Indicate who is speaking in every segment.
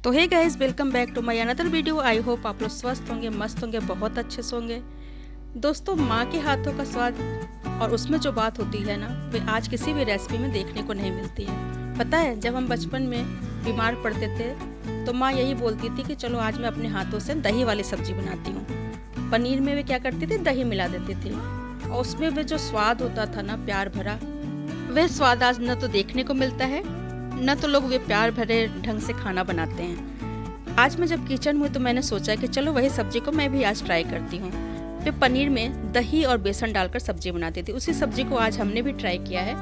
Speaker 1: तो hey guys, welcome back to my another video. I hope आप लोग स्वस्थ होंगे, मस्त होंगे, बहुत अच्छे से होंगे। दोस्तों, माँ के हाथों का स्वाद और उसमें जो बात होती है ना, वे आज किसी भी रेसिपी में देखने को नहीं मिलती है। पता है, जब हम बचपन में बीमार पड़ते थे तो माँ यही बोलती थी कि चलो आज मैं अपने हाथों से दही वाली सब्जी बनाती हूँ। पनीर में वे क्या करती थी, दही मिला देती थी और उसमें वे जो स्वाद होता था ना, प्यार भरा, वह स्वाद आज न तो देखने को मिलता है, न तो लोग वे प्यार भरे ढंग से खाना बनाते हैं। आज मैं जब किचन में तो मैंने सोचा कि चलो वही सब्जी को मैं भी आज ट्राई करती हूँ। फिर पनीर में दही और बेसन डालकर सब्जी बनाती थी। उसी सब्जी को आज हमने भी ट्राई किया है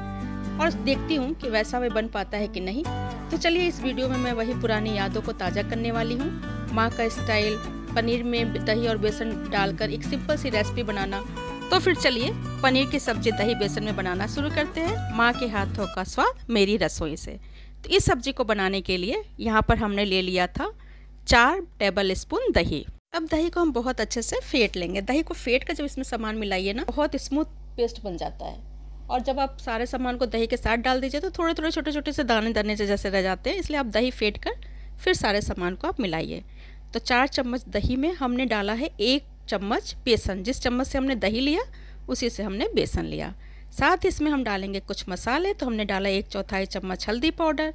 Speaker 1: और देखती हूँ कि वैसा वे बन पाता है कि नहीं। तो चलिए, इस वीडियो में मैं वही पुरानी यादों को ताज़ा करने वाली हूँ। माँ का स्टाइल पनीर में दही और बेसन डालकर एक सिंपल सी रेसिपी बनाना। तो फिर चलिए, पनीर की सब्जी दही बेसन में बनाना शुरू करते हैं। माँ के हाथों का स्वाद मेरी रसोई से। तो इस सब्जी को बनाने के लिए यहाँ पर हमने ले लिया था 4 टेबल स्पून दही। अब दही को हम बहुत अच्छे से फेंट लेंगे। दही को फेंट कर जब इसमें सामान मिलाइए ना, बहुत स्मूथ पेस्ट बन जाता है। और जब आप सारे सामान को दही के साथ डाल दीजिए तो थोड़े थोड़े छोटे छोटे से दाने दाने जैसे रह जाते हैं। इसलिए आप दही फेंट कर फिर सारे सामान को आप मिलाइए। तो 4 चम्मच दही में हमने डाला है 1 चम्मच बेसन। जिस चम्मच से हमने दही लिया उसी से हमने बेसन लिया। साथ ही इसमें हम डालेंगे कुछ मसाले। तो हमने डाला 1/4 चम्मच हल्दी पाउडर,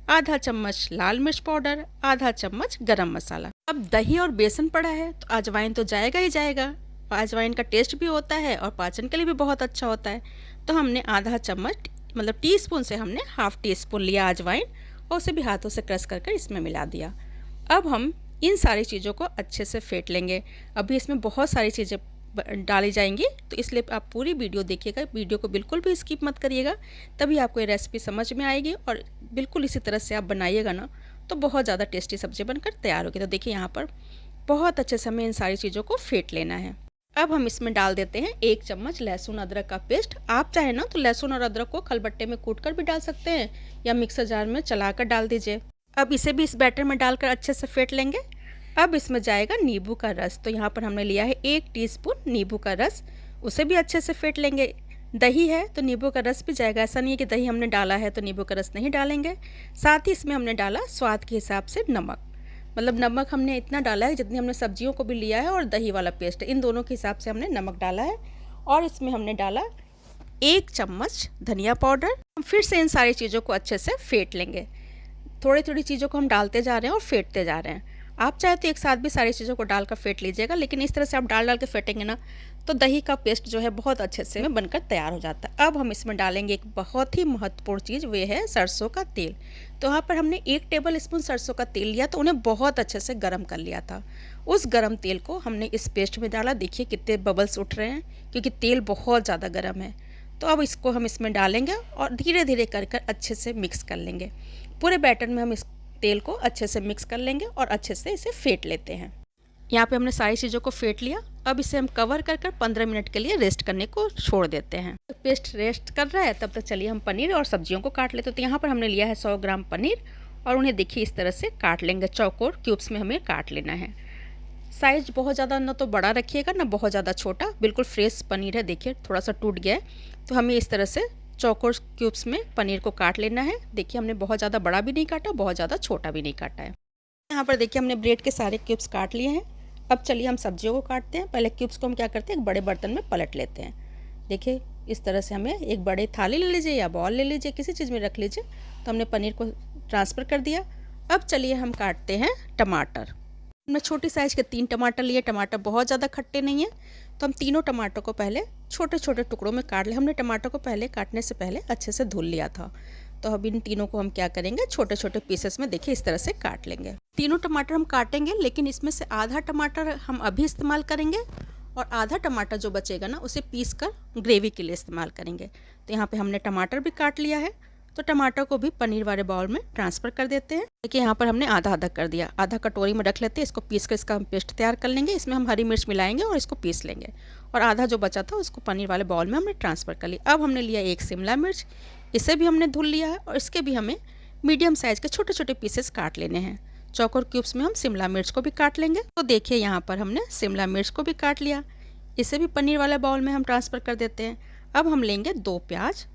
Speaker 1: आधा चम्मच लाल मिर्च पाउडर, आधा चम्मच गरम मसाला। अब दही और बेसन पड़ा है तो अजवाइन तो जाएगा ही जाएगा। अजवाइन का टेस्ट भी होता है और पाचन के लिए भी बहुत अच्छा होता है। तो हमने आधा चम्मच मतलब टीस्पून से हमने ½ टीस्पून लिया अजवाइन और उसे भी हाथों से क्रश कर इसमें मिला दिया। अब हम इन सारी चीज़ों को अच्छे से फेंट लेंगे। अभी इसमें बहुत सारी चीज़ें डाली जाएंगी, तो इसलिए आप पूरी वीडियो देखिएगा। वीडियो को बिल्कुल भी स्किप मत करिएगा, तभी आपको ये रेसिपी समझ में आएगी। और बिल्कुल इसी तरह से आप बनाइएगा ना तो बहुत ज़्यादा टेस्टी सब्जी बनकर तैयार होगी। तो देखिए, यहाँ पर बहुत अच्छे से हमें इन सारी चीज़ों को फेंट लेना है। अब हम इसमें डाल देते हैं 1 चम्मच लहसुन अदरक का पेस्ट। आप चाहे ना तो लहसुन और अदरक को खलबट्टे में कूट कर भी डाल सकते हैं या मिक्सर जार में चलाकर डाल दीजिए। अब इसे भी इस बैटर में डालकर अच्छे से फेंट लेंगे। अब इसमें जाएगा नींबू का रस। तो यहाँ पर हमने लिया है 1 टीस्पून नींबू का रस, उसे भी अच्छे से फेंट लेंगे। दही है तो नींबू का रस भी जाएगा। ऐसा नहीं है कि दही हमने डाला है तो नींबू का रस नहीं डालेंगे। साथ ही इसमें हमने डाला स्वाद के हिसाब से नमक। मतलब नमक हमने इतना डाला है जितनी हमने सब्जियों को भी लिया है और दही वाला पेस्ट, इन दोनों के हिसाब से हमने नमक डाला है। और इसमें हमने डाला 1 चम्मच धनिया पाउडर। हम फिर से इन सारी चीज़ों को अच्छे से फेंट लेंगे। थोड़ी थोड़ी चीज़ों को हम डालते जा रहे हैं और फेंटते जा रहे हैं। आप चाहे तो एक साथ भी सारी चीज़ों को डालकर फेंट लीजिएगा, लेकिन इस तरह से आप डाल के फेंटेंगे ना तो दही का पेस्ट जो है बहुत अच्छे से बनकर तैयार हो जाता है। अब हम इसमें डालेंगे एक बहुत ही महत्वपूर्ण चीज़, वे है सरसों का तेल। तो यहाँ पर हमने 1 टेबल स्पून सरसों का तेल लिया, तो उन्हें बहुत अच्छे से गर्म कर लिया था। उस गर्म तेल को हमने इस पेस्ट में डाला। देखिए कितने बबल्स उठ रहे हैं, क्योंकि तेल बहुत ज़्यादा गर्म है। तो अब इसको हम इसमें डालेंगे और धीरे धीरे कर अच्छे से मिक्स कर लेंगे। पूरे बैटर में हम इस तेल को अच्छे से मिक्स कर लेंगे और अच्छे से इसे फेंट लेते हैं। यहाँ पे हमने सारी चीज़ों को फेंट लिया। अब इसे हम कवर कर 15 मिनट के लिए रेस्ट करने को छोड़ देते हैं। पेस्ट रेस्ट कर रहा है, तब तक चलिए हम पनीर और सब्जियों को काट लेते हैं। तो यहाँ पर हमने लिया है 100 ग्राम पनीर और उन्हें देखिए इस तरह से काट लेंगे। चौकोर क्यूब्स में हमें काट लेना है। साइज बहुत ज़्यादा ना तो बड़ा रखिएगा ना बहुत ज़्यादा छोटा, बिल्कुल फ्रेश पनीर है। देखिए थोड़ा सा टूट गया है, तो हमें इस तरह से चौकोर क्यूब्स में पनीर को काट लेना है। देखिए हमने बहुत ज़्यादा बड़ा भी नहीं काटा, बहुत ज़्यादा छोटा भी नहीं काटा है। यहाँ पर देखिए हमने ब्रेड के सारे क्यूब्स काट लिए हैं। अब चलिए हम सब्जियों को काटते हैं। पहले क्यूब्स को हम क्या करते हैं, एक बड़े बर्तन में पलट लेते हैं। देखिए इस तरह से हमें एक बड़ी थाली ले लीजिए या बॉल ले लीजिए, किसी चीज़ में रख लीजिए। तो हमने पनीर को ट्रांसफ़र कर दिया। अब चलिए हम काटते हैं टमाटर। हमने छोटी साइज़ के 3 टमाटर लिए। टमाटर बहुत ज़्यादा खट्टे नहीं हैं, तो हम तीनों टमाटर को पहले छोटे छोटे टुकड़ों में काट ले। हमने टमाटर को पहले काटने से पहले अच्छे से धुल लिया था। तो अब इन तीनों को हम क्या करेंगे, छोटे छोटे पीसेस में देखिए इस तरह से काट लेंगे। तीनों टमाटर हम काटेंगे, लेकिन इसमें से आधा टमाटर हम अभी इस्तेमाल करेंगे और आधा टमाटर जो बचेगा ना उसे पीस कर ग्रेवी के लिए इस्तेमाल करेंगे। तो यहाँ पर हमने टमाटर भी काट लिया है। तो टमाटर को भी पनीर वाले बाउल में ट्रांसफ़र कर देते हैं। देखिए यहाँ पर हमने आधा आधा कर दिया। आधा कटोरी में रख लेते हैं। इसको पीस कर इसका हम पेस्ट तैयार कर लेंगे। इसमें हम हरी मिर्च मिलाएंगे और इसको पीस लेंगे। और आधा जो बचा था उसको पनीर वाले बाउल में हमने ट्रांसफ़र कर लिया। अब हमने लिया 1 शिमला मिर्च, इसे भी हमने धुल लिया है और इसके भी हमें मीडियम साइज़ के छोटे छोटे पीसेस काट लेने हैं। चौकोर क्यूब्स में हम शिमला मिर्च को भी काट लेंगे। तो देखिए यहाँ पर हमने शिमला मिर्च को भी काट लिया, इसे भी पनीर वाले बाउल में हम ट्रांसफ़र कर देते हैं। अब हम लेंगे 2 प्याज।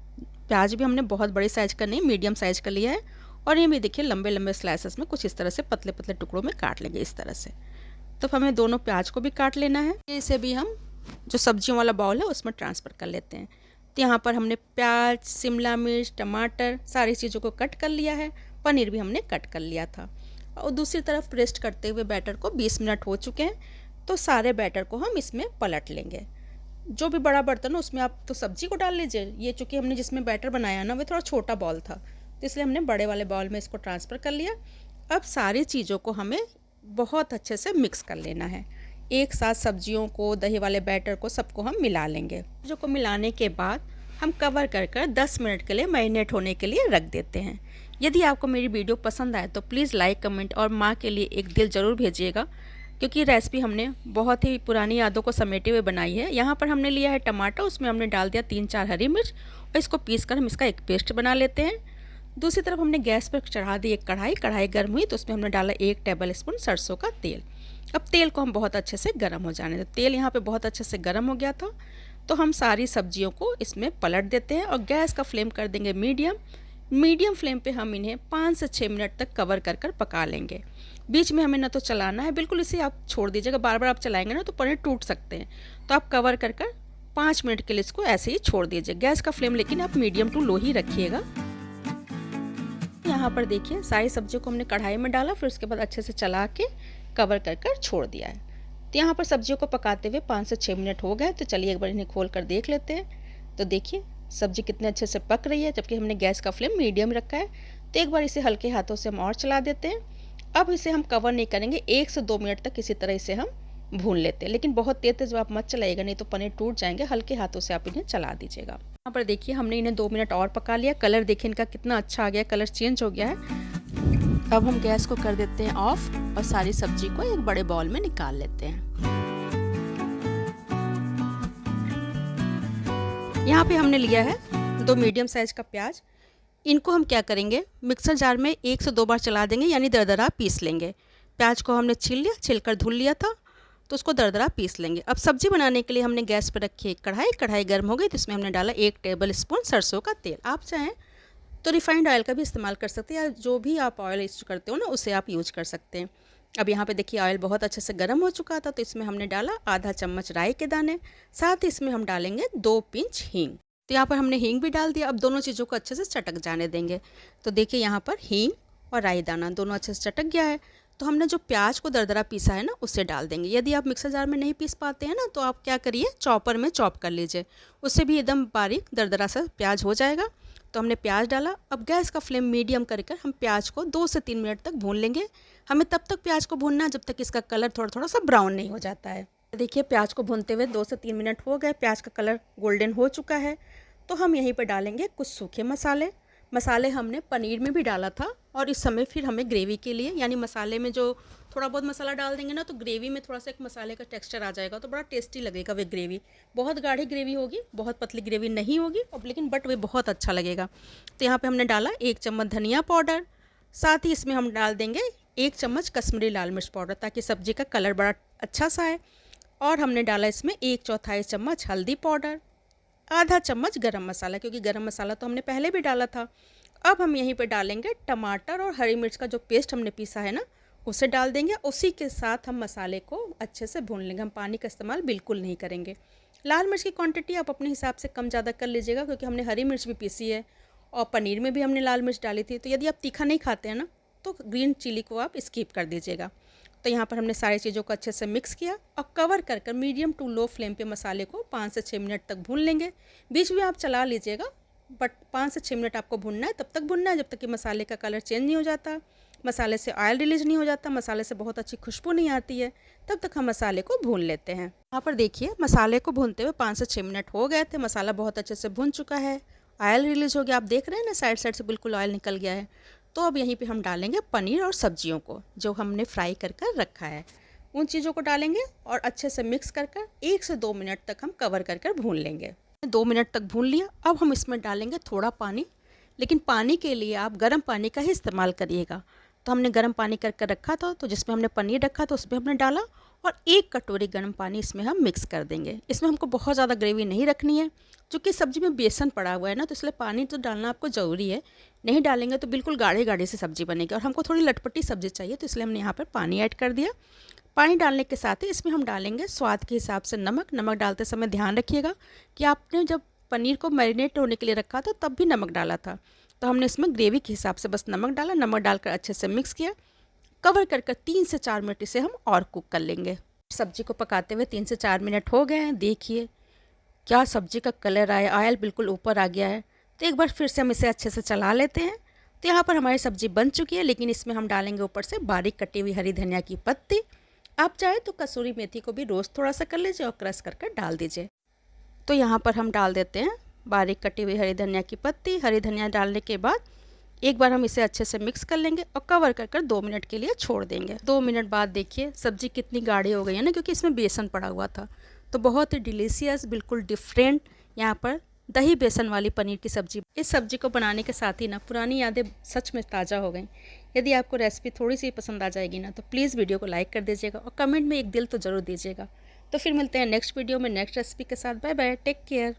Speaker 1: प्याज भी हमने बहुत बड़ी साइज़ का नहीं, मीडियम साइज़ का लिया है और ये भी देखिए लंबे लंबे स्लाइसेस में कुछ इस तरह से पतले पतले टुकड़ों में काट लेंगे इस तरह से। तो हमें दोनों प्याज को भी काट लेना है। इसे भी हम जो सब्जियों वाला बाउल है उसमें ट्रांसफ़र कर लेते हैं। तो यहाँ पर हमने प्याज, शिमला मिर्च, टमाटर सारी चीज़ों को कट कर लिया है। पनीर भी हमने कट कर लिया था। और दूसरी तरफ रेस्ट करते हुए बैटर को 20 मिनट हो चुके हैं। तो सारे बैटर को हम इसमें पलट लेंगे। जो भी बड़ा बर्तन हो उसमें आप तो सब्जी को डाल लीजिए। ये चूँकि हमने जिसमें बैटर बनाया ना वो थोड़ा छोटा बॉल था, तो इसलिए हमने बड़े वाले बाउल में इसको ट्रांसफ़र कर लिया। अब सारी चीज़ों को हमें बहुत अच्छे से मिक्स कर लेना है। एक साथ सब्जियों को, दही वाले बैटर को, सबको हम मिला लेंगे। सब्जियों को मिलाने के बाद हम कवर कर 10 मिनट के लिए मैरिनेट होने के लिए रख देते हैं। यदि आपको मेरी वीडियो पसंद आए तो प्लीज़ लाइक, कमेंट और माँ के लिए एक दिल ज़रूर भेजिएगा, क्योंकि रेसिपी हमने बहुत ही पुरानी यादों को समेटे हुए बनाई है। यहाँ पर हमने लिया है टमाटर, उसमें हमने डाल दिया 3-4 हरी मिर्च और इसको पीस कर हम इसका एक पेस्ट बना लेते हैं। दूसरी तरफ हमने गैस पर चढ़ा दी एक कढ़ाई गर्म हुई तो उसमें हमने डाला 1 टेबल स्पून सरसों का तेल। अब तेल को हम बहुत अच्छे से गर्म हो जाने दें। तेल यहाँ पे बहुत अच्छे से गर्म हो गया था, तो हम सारी सब्जियों को इसमें पलट देते हैं और गैस का फ्लेम कर देंगे मीडियम फ्लेम पे हम इन्हें 5 से 6 मिनट तक कवर कर पका लेंगे। बीच में हमें ना तो चलाना है, बिल्कुल इसे आप छोड़ दीजिएगा। बार बार आप चलाएंगे ना तो पनीर टूट सकते हैं। तो आप कवर कर 5 मिनट के लिए इसको ऐसे ही छोड़ दीजिए। गैस का फ्लेम लेकिन आप मीडियम टू लो ही रखिएगा। यहाँ पर देखिए सारी सब्जियों को हमने कढ़ाई में डाला, फिर उसके बाद अच्छे से चला के कवर कर छोड़ दिया है। तो यहाँ पर सब्जियों को पकाते हुए 5 से 6 मिनट हो गए। तो चलिए एक बार इन्हें खोल कर देख लेते हैं। तो देखिए सब्जी कितने अच्छे से पक रही है, जबकि हमने गैस का फ्लेम मीडियम रखा है। तो एक बार इसे हल्के हाथों से हम और चला देते हैं। अब इसे हम कवर नहीं करेंगे, 1 से 2 मिनट तक इसी तरह इसे हम भून लेते हैं। लेकिन बहुत तेज आप मत चलाइएगा, नहीं तो पनीर टूट जाएंगे। हल्के हाथों से आप इन्हें चला दीजिएगा। यहाँ पर देखिए हमने इन्हें 2 मिनट और पका लिया। कलर देखिए इनका कितना अच्छा आ गया, कलर चेंज हो गया है। अब हम गैस को कर देते हैं ऑफ और सारी सब्जी को एक बड़े बाउल में निकाल लेते हैं। यहाँ पे हमने लिया है 2 मीडियम साइज का प्याज। इनको हम क्या करेंगे, मिक्सर जार में 1 से 2 बार चला देंगे, यानी दरदरा पीस लेंगे। प्याज को हमने छिलकर धुल लिया था, तो उसको दरदरा पीस लेंगे। अब सब्जी बनाने के लिए हमने गैस पर रखी एक कढ़ाई गर्म हो गई तो इसमें हमने डाला 1 टेबल स्पून सरसों का तेल। आप चाहें तो रिफाइंड ऑयल का भी इस्तेमाल कर सकते हैं, या जो भी आप ऑयल यूज करते हो ना उसे आप यूज कर सकते हैं। अब यहाँ पे देखिए ऑयल बहुत अच्छे से गर्म हो चुका था, तो इसमें हमने डाला आधा चम्मच राई के दाने, साथ ही इसमें हम डालेंगे 2 पिंच हींग। तो यहाँ पर हमने हींग भी डाल दिया। अब दोनों चीज़ों को अच्छे से चटक जाने देंगे। तो देखिए यहाँ पर हींग और राई दाना दोनों अच्छे से चटक गया है। तो हमने जो प्याज को दरदरा पीसा है ना उसे डाल देंगे। यदि आप मिक्सर जार में नहीं पीस पाते हैं ना तो आप क्या करिए, चॉपर में चॉप कर लीजिए, उससे भी एकदम बारीक दरदरा सा प्याज हो जाएगा। तो हमने प्याज डाला। अब गैस का फ्लेम मीडियम कर हम प्याज को 2 से 3 मिनट तक भून लेंगे। हमें तब तक प्याज को भूनना है जब तक इसका कलर थोड़ा सा ब्राउन नहीं हो जाता है। देखिए प्याज को भूनते हुए 2 से 3 मिनट हो गए, प्याज का कलर गोल्डन हो चुका है। तो हम यहीं पर डालेंगे कुछ सूखे मसाले हमने पनीर में भी डाला था, और इस समय फिर हमें ग्रेवी के लिए, यानी मसाले में जो थोड़ा बहुत मसाला डाल देंगे ना तो ग्रेवी में थोड़ा सा एक मसाले का टेक्सचर आ जाएगा, तो बड़ा टेस्टी लगेगा। वे ग्रेवी बहुत गाढ़ी ग्रेवी होगी, बहुत पतली ग्रेवी नहीं होगी, और लेकिन वे बहुत अच्छा लगेगा। तो यहाँ पे हमने डाला 1 चम्मच धनिया पाउडर, साथ ही इसमें हम डाल देंगे 1 चम्मच कश्मीरी लाल मिर्च पाउडर, ताकि सब्जी का कलर बड़ा अच्छा सा आए। और हमने डाला इसमें 1/4 चम्मच हल्दी पाउडर, आधा चम्मच गरम मसाला, क्योंकि गरम मसाला तो हमने पहले भी डाला था। अब हम यहीं पे डालेंगे टमाटर और हरी मिर्च का जो पेस्ट हमने पीसा है ना उसे डाल देंगे। उसी के साथ हम मसाले को अच्छे से भून लेंगे। हम पानी का इस्तेमाल बिल्कुल नहीं करेंगे। लाल मिर्च की क्वांटिटी आप अपने हिसाब से कम ज़्यादा कर लीजिएगा, क्योंकि हमने हरी मिर्च भी पीसी है और पनीर में भी हमने लाल मिर्च डाली थी। तो यदि आप तीखा नहीं खाते हैं ना तो ग्रीन चिली को आप स्किप कर दीजिएगा। तो यहाँ पर हमने सारी चीज़ों को अच्छे से मिक्स किया और कवर कर मीडियम टू लो फ्लेम पे मसाले को 5 से 6 मिनट तक भून लेंगे। बीच में आप चला लीजिएगा, बट 5 से 6 मिनट आपको भूनना है। तब तक भूनना है जब तक कि मसाले का कलर चेंज नहीं हो जाता, मसाले से ऑयल रिलीज नहीं हो जाता, मसाले से बहुत अच्छी खुशबू नहीं आती है। तब तक हम मसाले को भून लेते हैं। यहाँ पर देखिए मसाले को भूनते हुए 5 से 6 मिनट हो गए थे। मसाला बहुत अच्छे से भून चुका है, ऑयल रिलीज हो गया। आप देख रहे हैं ना साइड से बिल्कुल ऑयल निकल गया है। तो अब यहीं पे हम डालेंगे पनीर और सब्जियों को जो हमने फ्राई कर रखा है। उन चीज़ों को डालेंगे और अच्छे से मिक्स कर 1 से 2 मिनट तक हम कवर कर भून लेंगे। 2 मिनट तक भून लिया। अब हम इसमें डालेंगे थोड़ा पानी, लेकिन पानी के लिए आप गर्म पानी का ही इस्तेमाल करिएगा। तो हमने गर्म पानी कर रखा था, तो जिसमें हमने पनीर रखा था उसमें हमने डाला, और 1 कटोरी गर्म पानी इसमें हम मिक्स कर देंगे। इसमें हमको बहुत ज़्यादा ग्रेवी नहीं रखनी है, क्योंकि सब्जी में बेसन पड़ा हुआ है ना, तो इसलिए पानी तो डालना आपको ज़रूरी है। नहीं डालेंगे तो बिल्कुल गाढ़े गाढ़े से सब्ज़ी बनेगी और हमको थोड़ी लटपटी सब्ज़ी चाहिए, तो इसलिए हमने यहाँ पर पानी ऐड कर दिया। पानी डालने के साथ ही इसमें हम डालेंगे स्वाद के हिसाब से नमक। नमक डालते समय ध्यान रखिएगा कि आपने जब पनीर को मैरिनेट होने के लिए रखा था तब भी नमक डाला था, तो हमने इसमें ग्रेवी के हिसाब से बस नमक डाला। नमक डालकर अच्छे से मिक्स किया, कवर कर 3 से 4 मिनट इसे हम और कुक कर लेंगे। सब्जी को पकाते हुए 3 से 4 मिनट हो गए हैं। देखिए क्या सब्जी का कलर आया, ऑयल बिल्कुल ऊपर आ गया है। तो एक बार फिर से हम इसे अच्छे से चला लेते हैं। तो यहाँ पर हमारी सब्जी बन चुकी है, लेकिन इसमें हम डालेंगे ऊपर से बारीक कटी हुई हरी धनिया की पत्ती। आप चाहे तो कसूरी मेथी को भी रोस्ट थोड़ा सा कर लीजिए और क्रश कर डाल दीजिए। तो यहाँ पर हम डाल देते हैं बारीक कटी हुई हरी धनिया की पत्ती। हरी धनिया डालने के बाद एक बार हम इसे अच्छे से मिक्स कर लेंगे और कवर कर 2 मिनट के लिए छोड़ देंगे। 2 मिनट बाद देखिए सब्ज़ी कितनी गाढ़ी हो गई है ना, क्योंकि इसमें बेसन पड़ा हुआ था। तो बहुत ही डिलीशियस, बिल्कुल डिफरेंट यहाँ पर दही बेसन वाली पनीर की सब्ज़ी। इस सब्ज़ी को बनाने के साथ ही ना पुरानी यादें सच में ताज़ा हो गई। यदि आपको रेसिपी थोड़ी सी पसंद आ जाएगी ना, तो प्लीज़ वीडियो को लाइक कर दीजिएगा और कमेंट में एक दिल तो ज़रूर दीजिएगा। तो फिर मिलते हैं नेक्स्ट वीडियो में नेक्स्ट रेसिपी के साथ। Bye bye, take care.